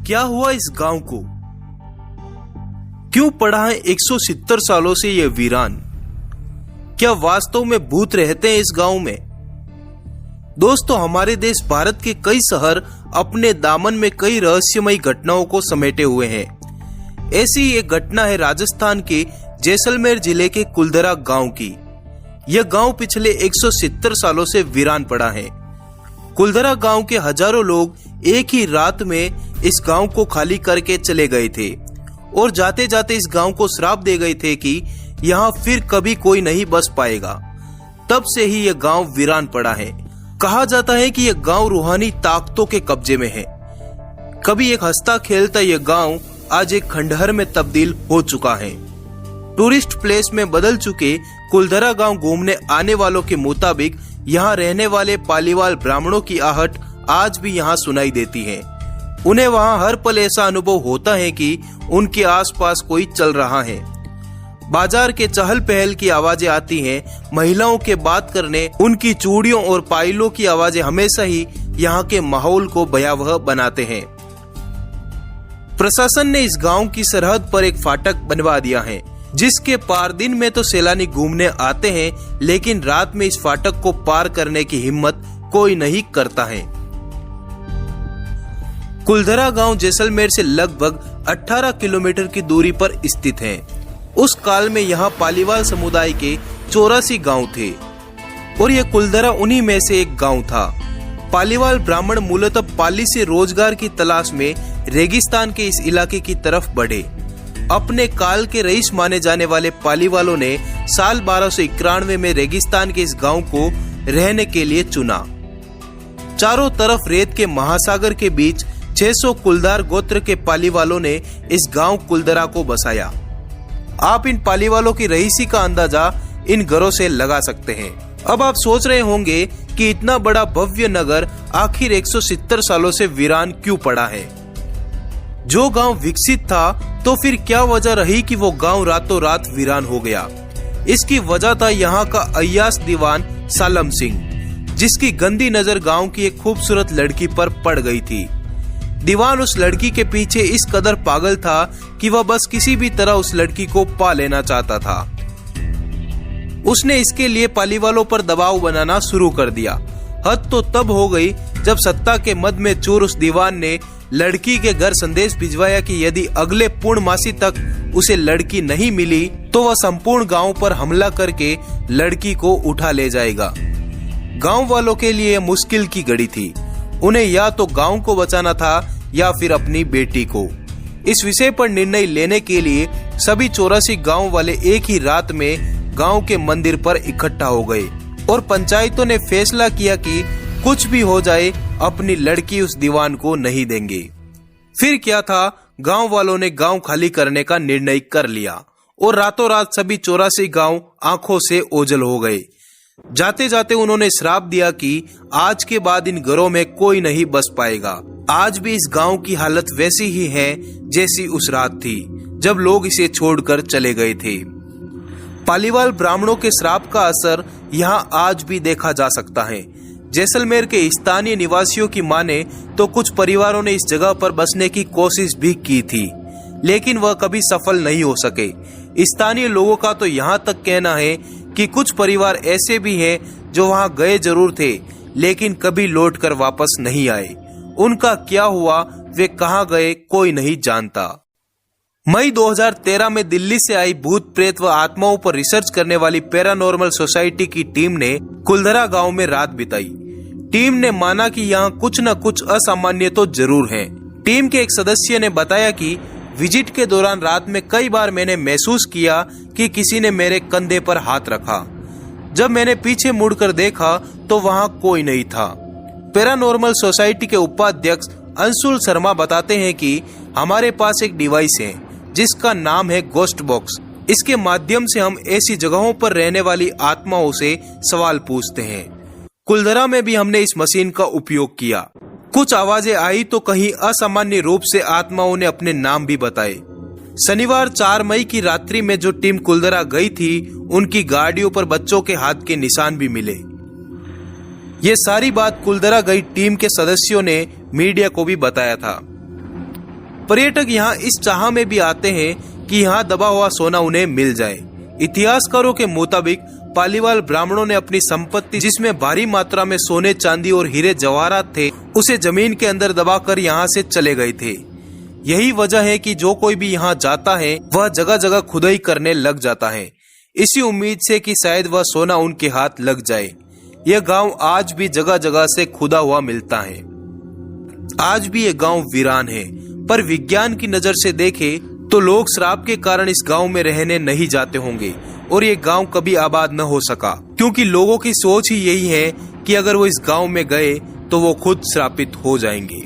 क्या हुआ इस गांव को? क्यों पड़ा है 170 सालों से यह वीरान? क्या वास्तव में भूत रहते हैं इस गांव में? दोस्तों, हमारे देश भारत के कई शहर अपने दामन में कई रहस्यमयी घटनाओं को समेटे हुए हैं। ऐसी ही एक घटना है राजस्थान के जैसलमेर जिले के कुलधरा गांव की। यह गांव पिछले 170 सालों से वीरान पड़ा है। कुलधरा गांव के हजारों लोग एक ही रात में इस गांव को खाली करके चले गए थे और जाते जाते इस गांव को श्राप दे गए थे कि यहाँ फिर कभी कोई नहीं बस पाएगा। तब से ही यह गांव वीरान पड़ा है। कहा जाता है कि यह गांव रूहानी ताकतों के कब्जे में है। कभी एक हंसता खेलता यह गांव आज एक खंडहर में तब्दील हो चुका है। टूरिस्ट प्लेस में बदल चुके कुलधरा गांव घूमने आने वालों के मुताबिक यहाँ रहने वाले पालीवाल ब्राह्मणों की आहट आज भी यहाँ सुनाई देती है। उन्हें वहाँ हर पल ऐसा अनुभव होता है कि उनके आसपास कोई चल रहा है। बाजार के चहल पहल की आवाजें आती हैं। महिलाओं के बात करने, उनकी चूड़ियों और पायलों की आवाजें हमेशा ही यहाँ के माहौल को भयावह बनाते हैं। प्रशासन ने इस गांव की सरहद पर एक फाटक बनवा दिया है, जिसके पार दिन में तो सैलानी घूमने आते हैं, लेकिन रात में इस फाटक को पार करने की हिम्मत कोई नहीं करता है। कुलधरा गांव जैसलमेर से लगभग 18 किलोमीटर की दूरी पर स्थित है। उस काल में यहाँ पालीवाल समुदाय के 84 गांव थे और यह कुलधरा उन्हीं में से एक गांव था। पालीवाल ब्राह्मण मूलतः पाली से रोजगार की तलाश में रेगिस्तान के इस इलाके की तरफ बढ़े। अपने काल के रईस माने जाने वाले पालीवालों ने साल 1291 में रेगिस्तान के इस गांव को रहने के लिए चुना। चारों तरफ रेत के महासागर के बीच 600 कुलदार गोत्र के पालीवालों ने इस गांव कुलधरा को बसाया। आप इन पालीवालों की रईसी का अंदाजा इन घरों से लगा सकते हैं। अब आप सोच रहे होंगे कि इतना बड़ा भव्य नगर आखिर 170 सालों से वीरान क्यों पड़ा है? जो गांव विकसित था तो फिर क्या वजह रही कि वो गांव रातों रात वीरान हो गया? इसकी वजह था यहाँ का अय्याश दीवान सालम सिंह, जिसकी गंदी नजर गांव की एक खूबसूरत लड़की पर पड़ गई थी। दीवान उस लड़की के पीछे इस कदर पागल था कि वह बस किसी भी तरह उस लड़की को पा लेना चाहता था। उसने इसके लिए पालीवालों पर दबाव बनाना शुरू कर दिया। हद तो तब हो गई जब सत्ता के मद में चूर उस दीवान ने लड़की के घर संदेश भिजवाया कि यदि अगले पूर्णमासी तक उसे लड़की नहीं मिली तो वह संपूर्ण गांव पर हमला करके लड़की को उठा ले जाएगा। गांव वालों के लिए मुश्किल की घड़ी थी। उन्हें या तो गांव को बचाना था या फिर अपनी बेटी को। इस विषय पर निर्णय लेने के लिए सभी 84 गांव वाले एक ही रात में गांव के मंदिर पर इकट्ठा हो गए और पंचायतों ने फैसला किया कि कुछ भी हो जाए अपनी लड़की उस दीवान को नहीं देंगे। फिर क्या था, गांव वालों ने गांव खाली करने का निर्णय कर लिया और रातों रात सभी 84 गांव आंखों से ओझल हो गए। जाते जाते उन्होंने श्राप दिया कि आज के बाद इन घरों में कोई नहीं बस पाएगा। आज भी इस गांव की हालत वैसी ही है जैसी उस रात थी जब लोग इसे छोड़कर चले गए थे। पालीवाल ब्राह्मणों के श्राप का असर यहाँ आज भी देखा जा सकता है। जैसलमेर के स्थानीय निवासियों की माने तो कुछ परिवारों ने इस जगह पर बसने की कोशिश भी की थी, लेकिन वह कभी सफल नहीं हो सके। स्थानीय लोगों का तो यहाँ तक कहना है कि कुछ परिवार ऐसे भी हैं जो वहां गए जरूर थे, लेकिन कभी लौटकर वापस नहीं आए। उनका क्या हुआ, वे कहां गए, कोई नहीं जानता। मई 2013 में दिल्ली से आई भूत प्रेत व आत्माओं पर रिसर्च करने वाली पैरानॉर्मल सोसाइटी की टीम ने कुलधरा गांव में रात बिताई। टीम ने माना कि यहाँ कुछ न कुछ असामान्य तो जरूर है। टीम के एक सदस्य ने बताया कि विजिट के दौरान रात में कई बार मैंने महसूस किया कि किसी ने मेरे कंधे पर हाथ रखा। जब मैंने पीछे मुड़कर देखा तो वहां कोई नहीं था। पैरानॉर्मल सोसाइटी के उपाध्यक्ष अंशुल शर्मा बताते हैं कि हमारे पास एक डिवाइस है जिसका नाम है गोस्ट बॉक्स। इसके माध्यम से हम ऐसी जगहों पर रहने वाली आत्माओं से सवाल पूछते हैं। कुलधरा में भी हमने इस मशीन का उपयोग किया। कुछ आवाजें आई तो कहीं असामान्य रूप से आत्माओं ने अपने नाम भी बताए। शनिवार 4 मई की रात्रि में जो टीम कुलधरा गई थी, उनकी गाड़ियों पर बच्चों के हाथ के निशान भी मिले। ये सारी बात कुलधरा गई टीम के सदस्यों ने मीडिया को भी बताया था। पर्यटक यहाँ इस चाह में भी आते हैं कि यहाँ दबा हुआ सोना उन्हें मिल जाए। इतिहासकारों के मुताबिक पालीवाल ब्राह्मणों ने अपनी संपत्ति, जिसमें भारी मात्रा में सोने चांदी और हीरे जवाहरात थे, उसे जमीन के अंदर दबाकर यहाँ से चले गए थे। यही वजह है कि जो कोई भी यहाँ जाता है वह जगह जगह खुदाई करने लग जाता है, इसी उम्मीद से कि शायद वह सोना उनके हाथ लग जाए। यह गांव आज भी जगह जगह से खुदा हुआ मिलता है। आज भी यह गांव वीरान है, पर विज्ञान की नजर से देखे तो लोग श्राप के कारण इस गांव में रहने नहीं जाते होंगे और ये गांव कभी आबाद न हो सका, क्योंकि लोगों की सोच ही यही है कि अगर वो इस गांव में गए तो वो खुद श्रापित हो जाएंगे।